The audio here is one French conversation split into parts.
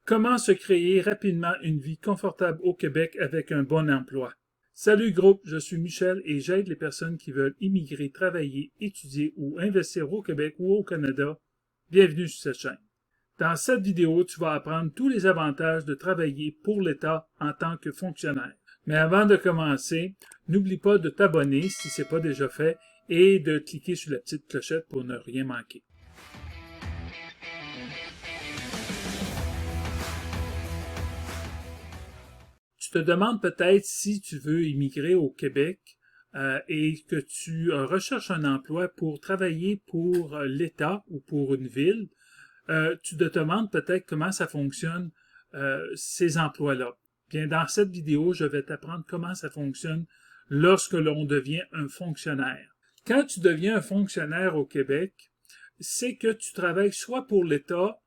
Comment se créer rapidement une vie confortable au Québec avec un bon emploi? Salut groupe, je suis Michel et j'aide les personnes qui veulent immigrer, travailler, étudier ou investir au Québec ou au Canada. Bienvenue sur cette chaîne. Dans cette vidéo, tu vas apprendre tous les avantages de travailler pour l'État en tant que fonctionnaire. Mais avant de commencer, n'oublie pas de t'abonner si ce n'est pas déjà fait et de cliquer sur la petite clochette pour ne rien manquer. Tu te demandes peut-être si tu veux immigrer au Québec et que tu recherches un emploi pour travailler pour l'État ou pour une ville. Tu te demandes peut-être comment ça fonctionne, ces emplois-là. Bien, dans cette vidéo, je vais t'apprendre comment ça fonctionne lorsque l'on devient un fonctionnaire. Quand tu deviens un fonctionnaire au Québec, c'est que tu travailles soit pour l'État,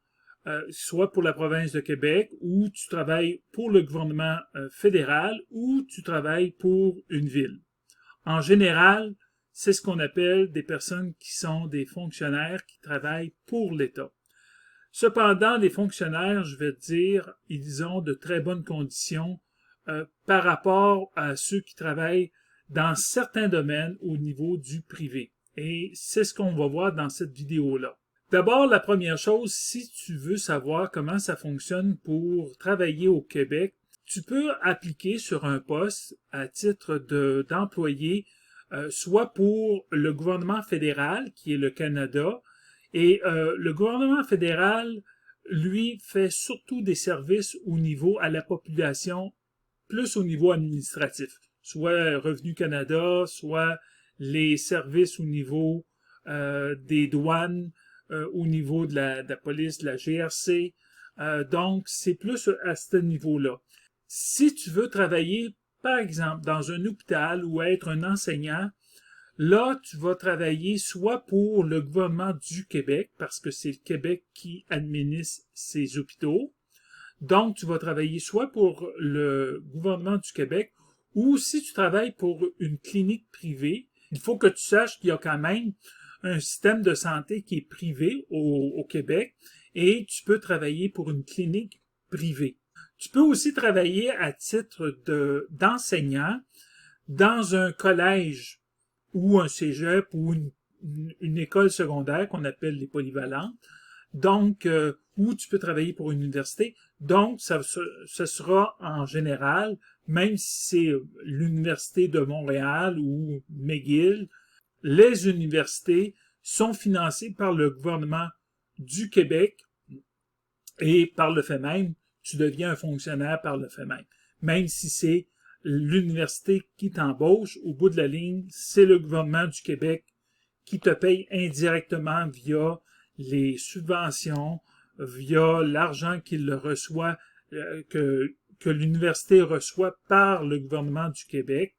soit pour la province de Québec, ou tu travailles pour le gouvernement fédéral, ou tu travailles pour une ville. En général, c'est ce qu'on appelle des personnes qui sont des fonctionnaires qui travaillent pour l'État. Cependant, les fonctionnaires, je vais te dire, ils ont de très bonnes conditions par rapport à ceux qui travaillent dans certains domaines au niveau du privé. Et c'est ce qu'on va voir dans cette vidéo-là. D'abord, la première chose, si tu veux savoir comment ça fonctionne pour travailler au Québec, tu peux appliquer sur un poste à titre d'employé, soit pour le gouvernement fédéral, qui est le Canada, et le gouvernement fédéral, lui, fait surtout des services au niveau à la population, plus au niveau administratif, soit Revenu Canada, soit les services au niveau des douanes, au niveau de la police, de la GRC. Donc, c'est plus à ce niveau-là. Si tu veux travailler, par exemple, dans un hôpital ou être un enseignant, là, tu vas travailler soit pour le gouvernement du Québec, parce que c'est le Québec qui administre ces hôpitaux. Donc, tu vas travailler soit pour le gouvernement du Québec, ou si tu travailles pour une clinique privée, il faut que tu saches qu'il y a quand même un système de santé qui est privé au Québec et tu peux travailler pour une clinique privée. Tu peux aussi travailler à titre d'enseignant dans un collège ou un cégep ou une école secondaire qu'on appelle les polyvalentes. Donc, ou tu peux travailler pour une université. Donc, ce sera en général, même si c'est l'Université de Montréal ou McGill, les universités sont financées par le gouvernement du Québec et par le fait même, tu deviens un fonctionnaire par le fait même. Même si c'est l'université qui t'embauche, au bout de la ligne, c'est le gouvernement du Québec qui te paye indirectement via les subventions, via l'argent qu'il reçoit, que l'université reçoit par le gouvernement du Québec.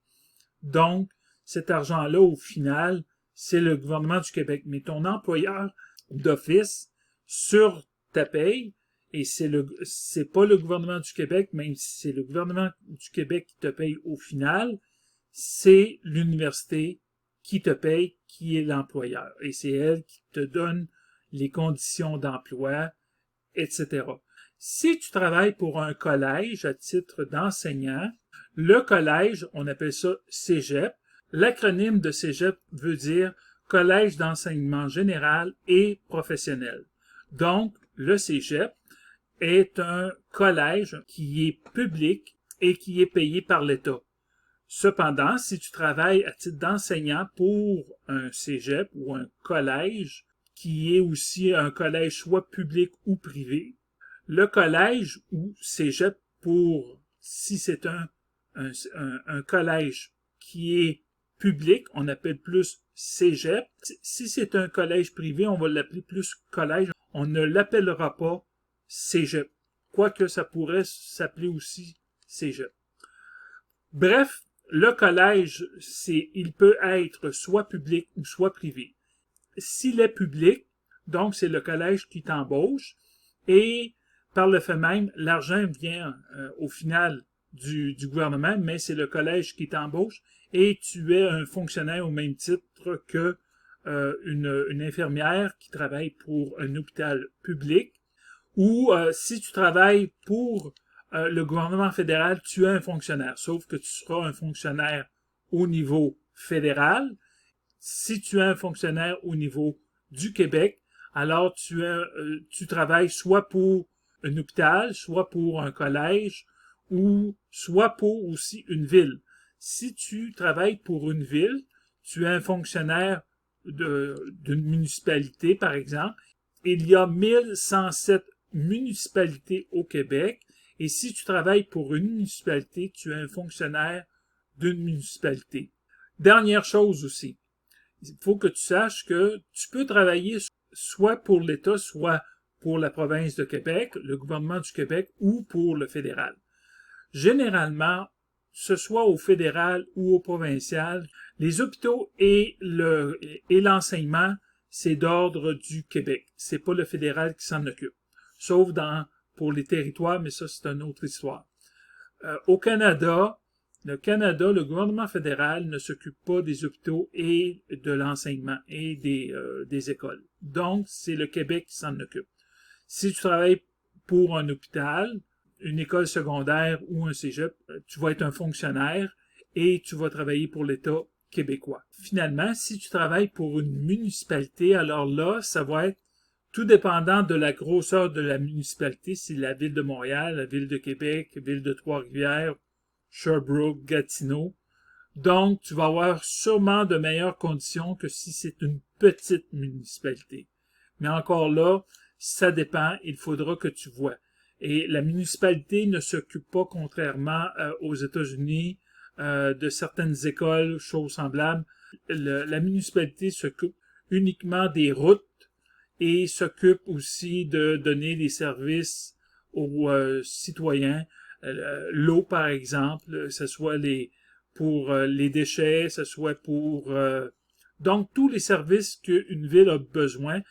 Donc, cet argent-là, au final, c'est le gouvernement du Québec. Mais ton employeur d'office, sur ta paye, et c'est pas le gouvernement du Québec, même si c'est le gouvernement du Québec qui te paye au final, c'est l'université qui te paye, qui est l'employeur. Et c'est elle qui te donne les conditions d'emploi, etc. Si tu travailles pour un collège à titre d'enseignant, le collège, on appelle ça cégep. L'acronyme de cégep veut dire Collège d'enseignement général et professionnel. Donc, le cégep est un collège qui est public et qui est payé par l'État. Cependant, si tu travailles à titre d'enseignant pour un cégep ou un collège, qui est aussi un collège soit public ou privé, le collège ou cégep pour, si c'est un collège qui est public, on appelle plus cégep. Si c'est un collège privé, on va l'appeler plus collège. On ne l'appellera pas cégep, quoique ça pourrait s'appeler aussi cégep. Bref, le collège, il peut être soit public ou soit privé. S'il est public, donc c'est le collège qui t'embauche et par le fait même, l'argent vient au final du gouvernement, mais c'est le collège qui t'embauche et tu es un fonctionnaire au même titre que une infirmière qui travaille pour un hôpital public Ou si tu travailles pour le gouvernement fédéral, tu es un fonctionnaire, sauf que tu seras un fonctionnaire au niveau fédéral. Si tu es un fonctionnaire au niveau du Québec, alors tu travailles soit pour un hôpital, soit pour un collège, ou soit pour aussi une ville. Si tu travailles pour une ville, tu es un fonctionnaire d'une municipalité, par exemple. Il y a 1107 municipalités au Québec, et si tu travailles pour une municipalité, tu es un fonctionnaire d'une municipalité. Dernière chose aussi, il faut que tu saches que tu peux travailler soit pour l'État, soit pour la province de Québec, le gouvernement du Québec, ou pour le fédéral. Généralement, ce soit au fédéral ou au provincial, les hôpitaux et l'enseignement, c'est d'ordre du Québec. C'est pas le fédéral qui s'en occupe. Sauf pour les territoires, mais ça, c'est une autre histoire. Au Canada, le gouvernement fédéral ne s'occupe pas des hôpitaux et de l'enseignement et des écoles. Donc, c'est le Québec qui s'en occupe. Si tu travailles pour un hôpital, une école secondaire ou un cégep, tu vas être un fonctionnaire et tu vas travailler pour l'État québécois. Finalement, si tu travailles pour une municipalité, alors là, ça va être tout dépendant de la grosseur de la municipalité, si la ville de Montréal, la ville de Québec, la ville de Trois-Rivières, Sherbrooke, Gatineau. Donc, tu vas avoir sûrement de meilleures conditions que si c'est une petite municipalité. Mais encore là, ça dépend, il faudra que tu vois. Et la municipalité ne s'occupe pas, contrairement aux États-Unis, de certaines écoles, choses semblables. La municipalité s'occupe uniquement des routes et s'occupe aussi de donner des services aux citoyens. L'eau, par exemple, ce soit pour les déchets, ce soit pour... donc, tous les services qu'une ville a besoin,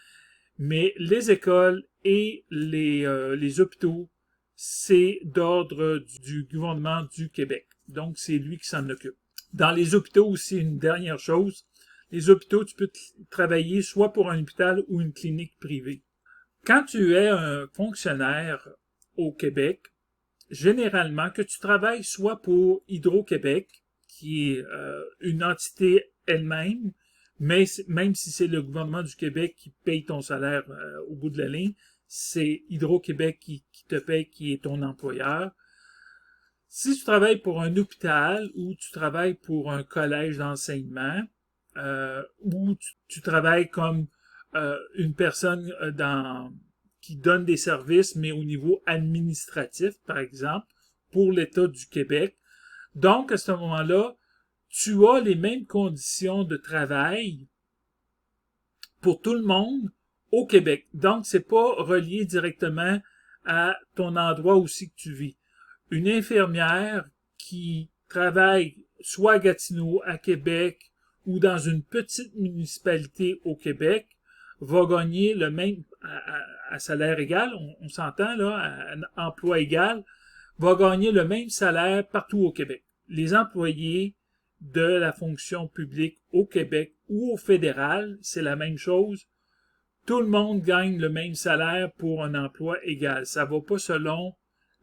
mais les écoles et les hôpitaux, c'est d'ordre du gouvernement du Québec. Donc, c'est lui qui s'en occupe. Dans les hôpitaux aussi, une dernière chose, les hôpitaux, tu peux travailler soit pour un hôpital ou une clinique privée. Quand tu es un fonctionnaire au Québec, généralement, que tu travailles soit pour Hydro-Québec, qui est une entité elle-même, mais même si c'est le gouvernement du Québec qui paye ton salaire au bout de la ligne, c'est Hydro-Québec qui te paye, qui est ton employeur. Si tu travailles pour un hôpital ou tu travailles pour un collège d'enseignement, ou tu travailles comme une personne qui donne des services, mais au niveau administratif, par exemple, pour l'État du Québec. Donc, à ce moment-là, tu as les mêmes conditions de travail pour tout le monde au Québec. Donc, c'est pas relié directement à ton endroit aussi que tu vis. Une infirmière qui travaille soit à Gatineau, à Québec ou dans une petite municipalité au Québec va gagner le même à salaire égal, on s'entend là, à emploi égal, va gagner le même salaire partout au Québec. Les employés de la fonction publique au Québec ou au fédéral, c'est la même chose. Tout le monde gagne le même salaire pour un emploi égal. Ça va pas selon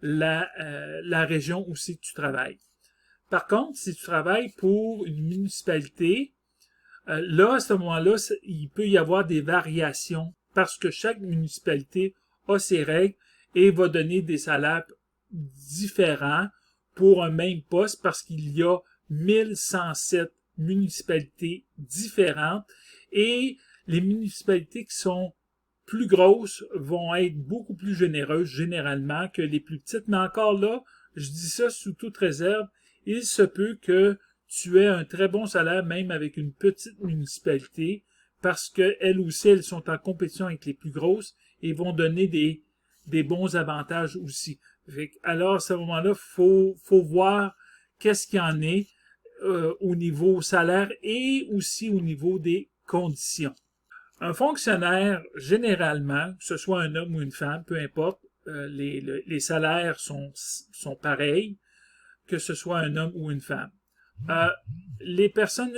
la région où c'est que tu travailles. Par contre, si tu travailles pour une municipalité, là, à ce moment-là, il peut y avoir des variations parce que chaque municipalité a ses règles et va donner des salaires différents pour un même poste parce qu'il y a 1107 municipalités différentes et les municipalités qui sont plus grosses vont être beaucoup plus généreuses généralement que les plus petites. Mais encore là, je dis ça sous toute réserve, il se peut que tu aies un très bon salaire même avec une petite municipalité parce qu'elles aussi, elles sont en compétition avec les plus grosses et vont donner des bons avantages aussi. Alors, à ce moment-là, faut voir qu'est-ce qu'il y en est au niveau salaire et aussi au niveau des conditions. Un fonctionnaire, généralement, que ce soit un homme ou une femme, peu importe, les salaires sont pareils, que ce soit un homme ou une femme.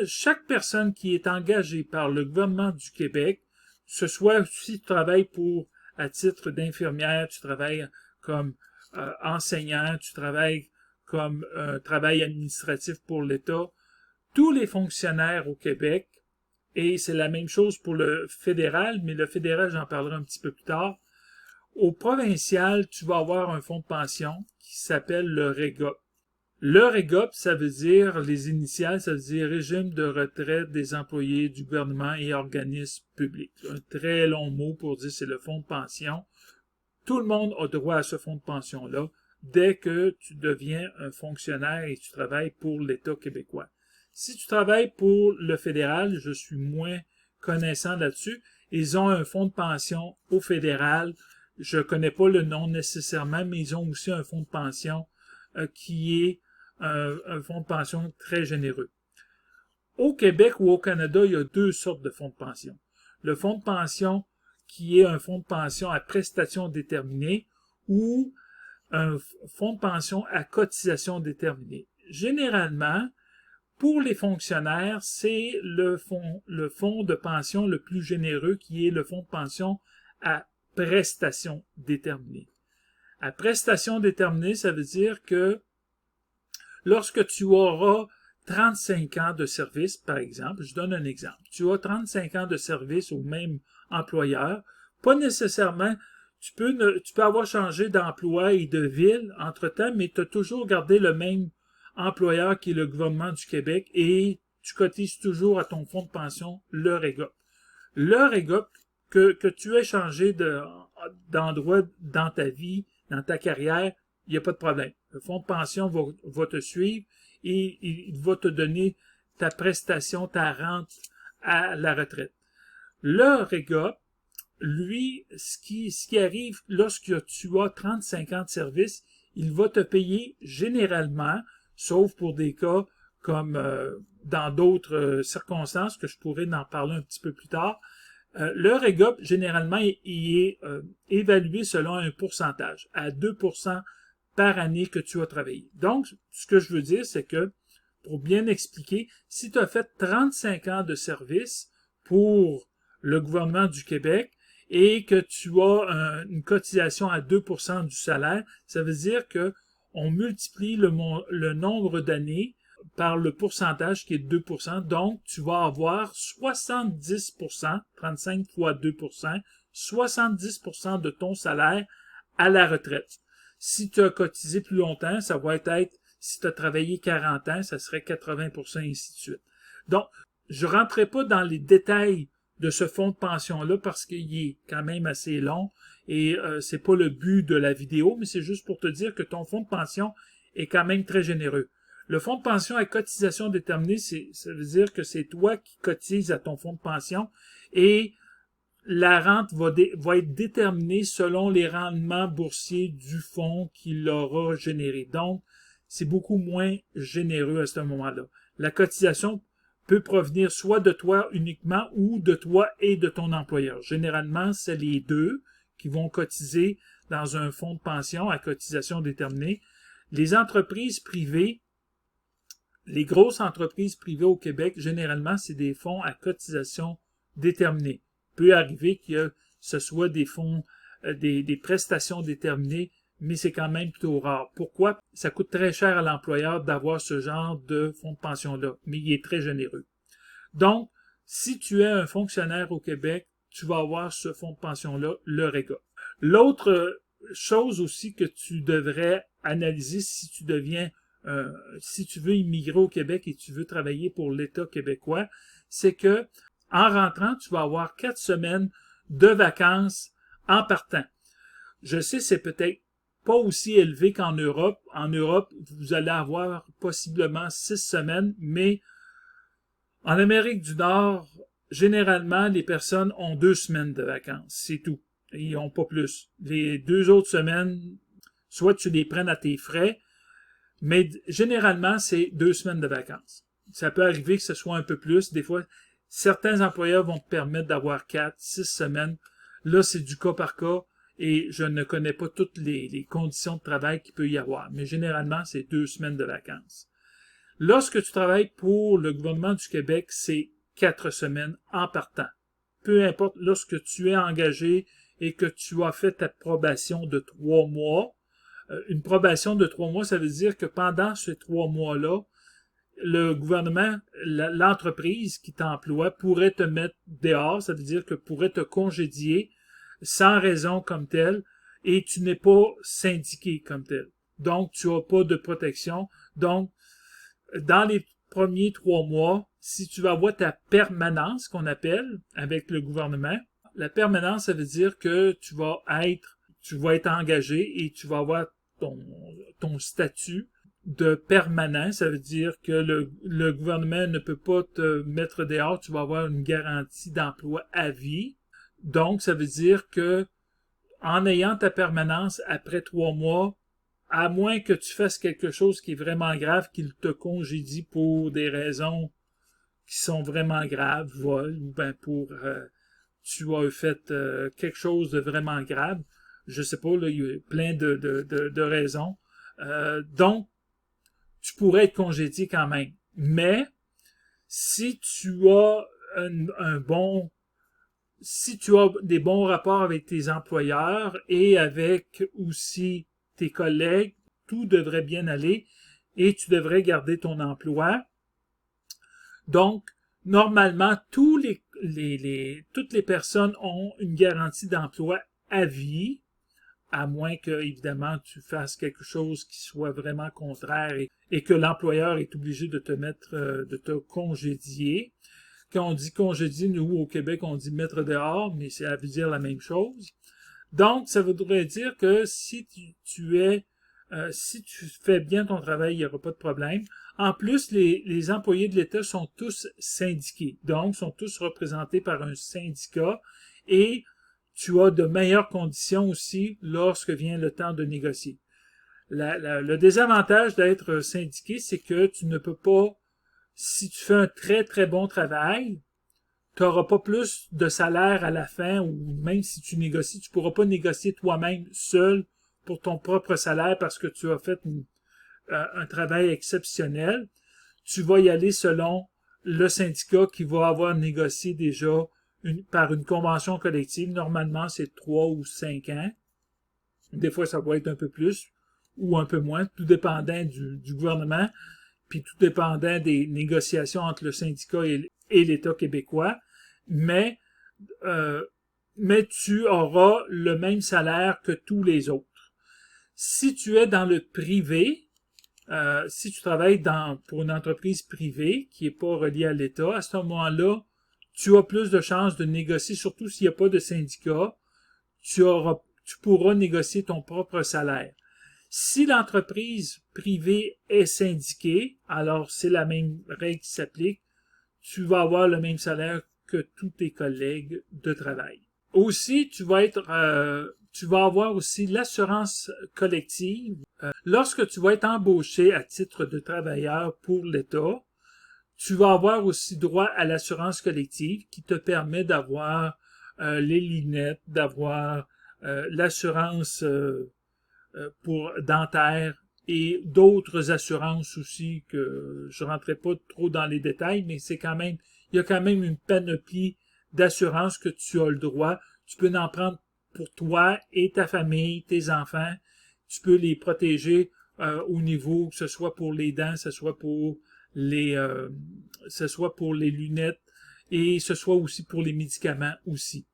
Chaque personne qui est engagée par le gouvernement du Québec, ce soit si tu travailles pour à titre d'infirmière, tu travailles comme enseignant, tu travailles comme travail administratif pour l'État. Tous les fonctionnaires au Québec, et c'est la même chose pour le fédéral, mais le fédéral, j'en parlerai un petit peu plus tard. Au provincial, tu vas avoir un fonds de pension qui s'appelle le REGOP. Le REGOP, ça veut dire, les initiales, ça veut dire Régime de retraite des employés du gouvernement et organismes publics. Un très long mot pour dire c'est le fonds de pension. Tout le monde a droit à ce fonds de pension-là dès que tu deviens un fonctionnaire et tu travailles pour l'État québécois. Si tu travailles pour le fédéral, je suis moins connaissant là-dessus. Ils ont un fonds de pension au fédéral. Je connais pas le nom nécessairement, mais ils ont aussi un fonds de pension qui est un fonds de pension très généreux. Au Québec ou au Canada, il y a deux sortes de fonds de pension. Le fonds de pension qui est un fonds de pension à prestation déterminée ou un fonds de pension à cotisation déterminée. Généralement, pour les fonctionnaires, c'est le fonds de pension le plus généreux qui est le fonds de pension à prestation déterminée. À prestation déterminée, ça veut dire que lorsque tu auras 35 ans de service, par exemple, je donne un exemple, tu as 35 ans de service au même employeur, pas nécessairement, tu peux avoir changé d'emploi et de ville entre-temps, mais tu as toujours gardé le même employeur qui est le gouvernement du Québec et tu cotises toujours à ton fonds de pension, le REGOP. Le REGOP, que tu aies changé d'endroit dans ta vie, dans ta carrière, il n'y a pas de problème. Le fonds de pension va te suivre et il va te donner ta prestation, ta rente à la retraite. Le REGOP, lui, ce qui arrive lorsque tu as 35 ans de service, il va te payer généralement, sauf pour des cas comme dans d'autres circonstances, que je pourrais en parler un petit peu plus tard. Le REGOP, généralement, il est évalué selon un pourcentage, à 2% par année que tu as travaillé. Donc, ce que je veux dire, c'est que, pour bien expliquer, si tu as fait 35 ans de service pour le gouvernement du Québec et que tu as une cotisation à 2% du salaire, ça veut dire que on multiplie le nombre d'années par le pourcentage qui est de 2%. Donc, tu vas avoir 70%, 35 fois 2%, 70% de ton salaire à la retraite. Si tu as cotisé plus longtemps, ça va être, si tu as travaillé 40 ans, ça serait 80%, et ainsi de suite. Donc, je ne rentrerai pas dans les détails de ce fonds de pension-là parce qu'il est quand même assez long et c'est pas le but de la vidéo, mais c'est juste pour te dire que ton fonds de pension est quand même très généreux. Le fonds de pension à cotisation déterminée, ça veut dire que c'est toi qui cotises à ton fonds de pension et la rente va être déterminée selon les rendements boursiers du fonds qui l'aura généré. Donc, c'est beaucoup moins généreux à ce moment-là. La cotisation peut provenir soit de toi uniquement ou de toi et de ton employeur. Généralement, c'est les deux qui vont cotiser dans un fonds de pension à cotisation déterminée. Les entreprises privées, les grosses entreprises privées au Québec, généralement, c'est des fonds à cotisation déterminée. Il peut arriver que ce soit des fonds, des prestations déterminées, mais c'est quand même plutôt rare. Pourquoi? Ça coûte très cher à l'employeur d'avoir ce genre de fonds de pension-là, mais il est très généreux. Donc, si tu es un fonctionnaire au Québec, tu vas avoir ce fonds de pension-là, le REGOP. L'autre chose aussi que tu devrais analyser si tu deviens, si tu veux immigrer au Québec et tu veux travailler pour l'État québécois, c'est que en rentrant, tu vas avoir 4 semaines de vacances en partant. Je sais, c'est peut-être pas aussi élevé qu'en Europe. En Europe, vous allez avoir possiblement 6 semaines, mais en Amérique du Nord, généralement, les personnes ont 2 semaines de vacances. C'est tout. Ils n'ont pas plus. Les 2 autres semaines, soit tu les prennes à tes frais, mais généralement, c'est 2 semaines de vacances. Ça peut arriver que ce soit un peu plus. Des fois, certains employeurs vont te permettre d'avoir 4, 6 semaines. Là, c'est du cas par cas et je ne connais pas toutes les conditions de travail qu'il peut y avoir. Mais généralement, c'est 2 semaines de vacances. Lorsque tu travailles pour le gouvernement du Québec, c'est 4 semaines en partant. Peu importe, lorsque tu es engagé et que tu as fait ta probation de 3 mois. Une probation de 3 mois, ça veut dire que pendant ces 3 mois-là, le gouvernement, l'entreprise qui t'emploie pourrait te mettre dehors, ça veut dire que pourrait te congédier sans raison comme telle, et tu n'es pas syndiqué comme tel. Donc, tu n'as pas de protection. Donc, dans les premiers 3 mois, si tu vas avoir ta permanence, qu'on appelle, avec le gouvernement, la permanence, ça veut dire que tu vas être engagé et tu vas avoir ton statut de permanent. Ça veut dire que le gouvernement ne peut pas te mettre dehors. Tu vas avoir une garantie d'emploi à vie. Donc, ça veut dire que en ayant ta permanence après 3 mois, à moins que tu fasses quelque chose qui est vraiment grave, qu'il te congédie pour des raisons qui sont vraiment graves, vol, ou ben pour tu as fait quelque chose de vraiment grave, je sais pas, là, il y a plein de raisons. Donc, tu pourrais être congédié quand même. Mais, si tu as si tu as des bons rapports avec tes employeurs et avec aussi tes collègues, tout devrait bien aller et tu devrais garder ton emploi. Donc, normalement, toutes les personnes ont une garantie d'emploi à vie, à moins que, évidemment, tu fasses quelque chose qui soit vraiment contraire et que l'employeur est obligé de de te congédier. Quand on dit congédier, nous, au Québec, on dit mettre dehors, mais ça veut dire la même chose. Donc, ça voudrait dire que si si tu fais bien ton travail, il n'y aura pas de problème. En plus, les employés de l'État sont tous syndiqués, donc sont tous représentés par un syndicat et tu as de meilleures conditions aussi lorsque vient le temps de négocier. Le désavantage d'être syndiqué, c'est que tu ne peux pas, si tu fais un très très bon travail, tu n'auras pas plus de salaire à la fin, ou même si tu négocies, tu ne pourras pas négocier toi-même seul pour ton propre salaire parce que tu as fait un travail exceptionnel. Tu vas y aller selon le syndicat qui va avoir négocié déjà par une convention collective. Normalement, c'est 3 ou 5 ans. Des fois, ça va être un peu plus ou un peu moins, tout dépendant du gouvernement, puis tout dépendant des négociations entre le syndicat et l'État québécois. Mais tu auras le même salaire que tous les autres. Si tu es dans le privé, si tu travailles pour une entreprise privée qui n'est pas reliée à l'État, à ce moment-là, tu as plus de chances de négocier, surtout s'il n'y a pas de syndicat, tu pourras négocier ton propre salaire. Si l'entreprise privée est syndiquée, alors c'est la même règle qui s'applique, tu vas avoir le même salaire que tous tes collègues de travail. Aussi, tu vas avoir aussi l'assurance collective. Lorsque tu vas être embauché à titre de travailleur pour l'État, tu vas avoir aussi droit à l'assurance collective qui te permet d'avoir les lunettes, d'avoir l'assurance pour dentaire et d'autres assurances aussi que je rentrerai pas trop dans les détails, mais il y a quand même une panoplie d'assurances que tu as le droit. Tu peux en prendre pour toi et ta famille, tes enfants. Tu peux les protéger au niveau, que ce soit pour les dents, que ce soit pour les lunettes et ce soit aussi pour les médicaments aussi.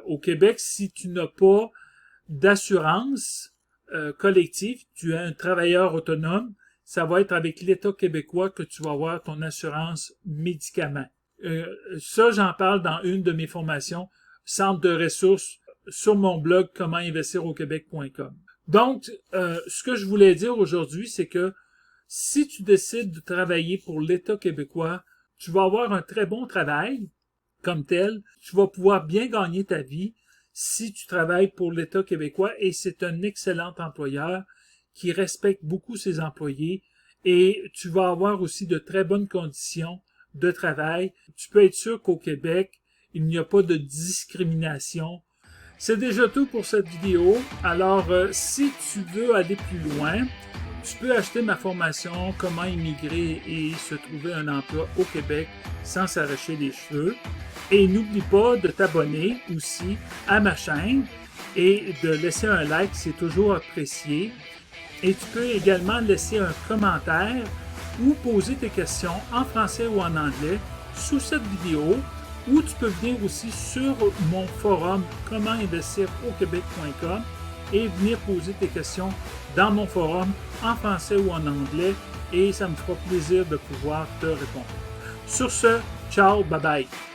Au Québec, si tu n'as pas d'assurance collective, tu es un travailleur autonome, ça va être avec l'État québécois que tu vas avoir ton assurance médicaments. Ça, j'en parle dans une de mes formations, centre de ressources, sur mon blog comentinvestirauquebec.com. Donc, ce que je voulais dire aujourd'hui, c'est que si tu décides de travailler pour l'État québécois, tu vas avoir un très bon travail comme tel. Tu vas pouvoir bien gagner ta vie si tu travailles pour l'État québécois et c'est un excellent employeur qui respecte beaucoup ses employés et tu vas avoir aussi de très bonnes conditions de travail. Tu peux être sûr qu'au Québec, il n'y a pas de discrimination. C'est déjà tout pour cette vidéo. Alors, si tu veux aller plus loin, Tu peux acheter ma formation Comment immigrer et se trouver un emploi au Québec sans s'arracher les cheveux. Et n'oublie pas de t'abonner aussi à ma chaîne et de laisser un like, c'est toujours apprécié. Et tu peux également laisser un commentaire ou poser tes questions en français ou en anglais sous cette vidéo, ou tu peux venir aussi sur mon forum commentinvestirauquebec.com et venir poser tes questions dans mon forum en français ou en anglais, et ça me fera plaisir de pouvoir te répondre. Sur ce, ciao, bye bye!